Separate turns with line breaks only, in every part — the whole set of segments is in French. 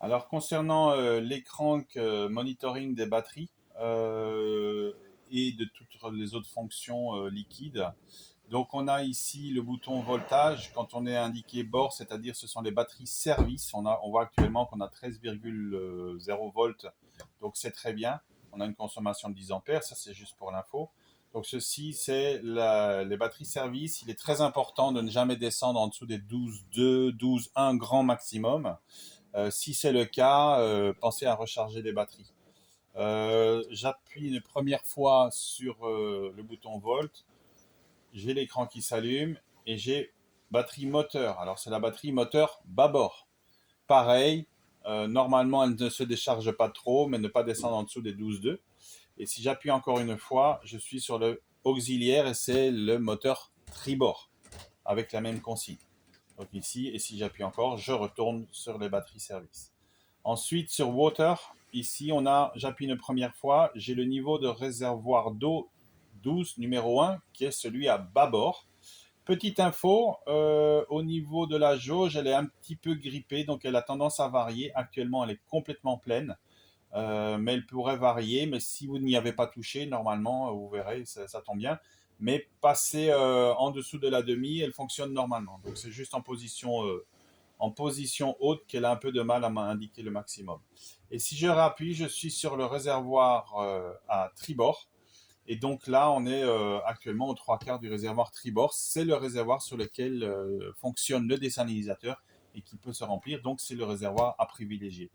Alors concernant l'écran monitoring des batteries et de toutes les autres fonctions liquides, donc on a ici le bouton voltage quand on est indiqué bord, c'est-à-dire ce sont les batteries service. On voit actuellement qu'on a 13,0 volts, donc c'est très bien. On a une consommation de 10 ampères, ça c'est juste pour l'info. Donc ceci c'est les batteries service. Il est très important de ne jamais descendre en dessous des 12,2, 12,1 grand maximum. Si c'est le cas, pensez à recharger les batteries. J'appuie une première fois sur le bouton Volt, j'ai l'écran qui s'allume et j'ai batterie moteur. Alors c'est la batterie moteur bâbord. Pareil, normalement elle ne se décharge pas trop, mais ne pas descendre en dessous des 12,2. Et si j'appuie encore une fois, je suis sur le auxiliaire et c'est le moteur tribord avec la même consigne. Donc ici, et si j'appuie encore, je retourne sur les batteries service. Ensuite, sur Water, ici, j'appuie une première fois, j'ai le niveau de réservoir d'eau 12 numéro 1, qui est celui à bâbord. Petite info, au niveau de la jauge, elle est un petit peu grippée, donc elle a tendance à varier. Actuellement, elle est complètement pleine, mais elle pourrait varier. Mais si vous n'y avez pas touché, normalement, vous verrez, ça tombe bien. Mais passer en dessous de la demi, elle fonctionne normalement. Donc c'est juste en position haute qu'elle a un peu de mal à m'indiquer le maximum. Et si je rappuie, je suis sur le réservoir à tribord. Et donc là, on est actuellement aux trois quarts du réservoir tribord. C'est le réservoir sur lequel fonctionne le désalinisateur et qui peut se remplir. Donc c'est le réservoir à privilégier.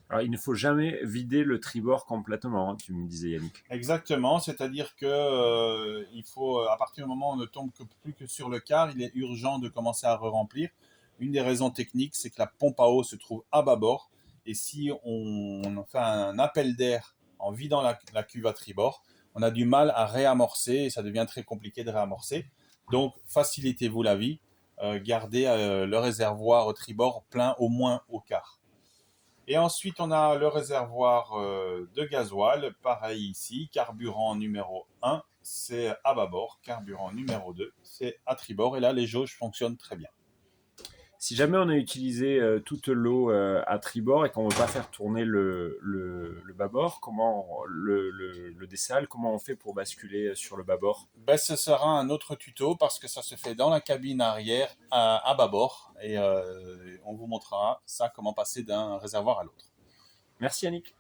Alors, il ne faut jamais vider le tribord complètement, hein, tu me disais Yannick.
Exactement, c'est-à-dire que il faut, à partir du moment où on ne tombe plus que sur le quart, il est urgent de commencer à re-remplir. Une des raisons techniques, c'est que la pompe à eau se trouve à bâbord, et si on fait un appel d'air en vidant la cuve à tribord, on a du mal à réamorcer, et ça devient très compliqué de réamorcer. Donc, facilitez-vous la vie, gardez le réservoir au tribord plein au moins au quart. Et ensuite, on a le réservoir de gasoil, pareil ici, carburant numéro 1, c'est à bâbord, carburant numéro 2, c'est à tribord, et là, les jauges fonctionnent très bien.
Si jamais on a utilisé toute l'eau à tribord et qu'on ne veut pas faire tourner le bâbord, le dessal, comment on fait pour basculer sur le bâbord?
Ben, ce sera un autre tuto parce que ça se fait dans la cabine arrière à bâbord, et on vous montrera ça, comment passer d'un réservoir à l'autre.
Merci Yannick.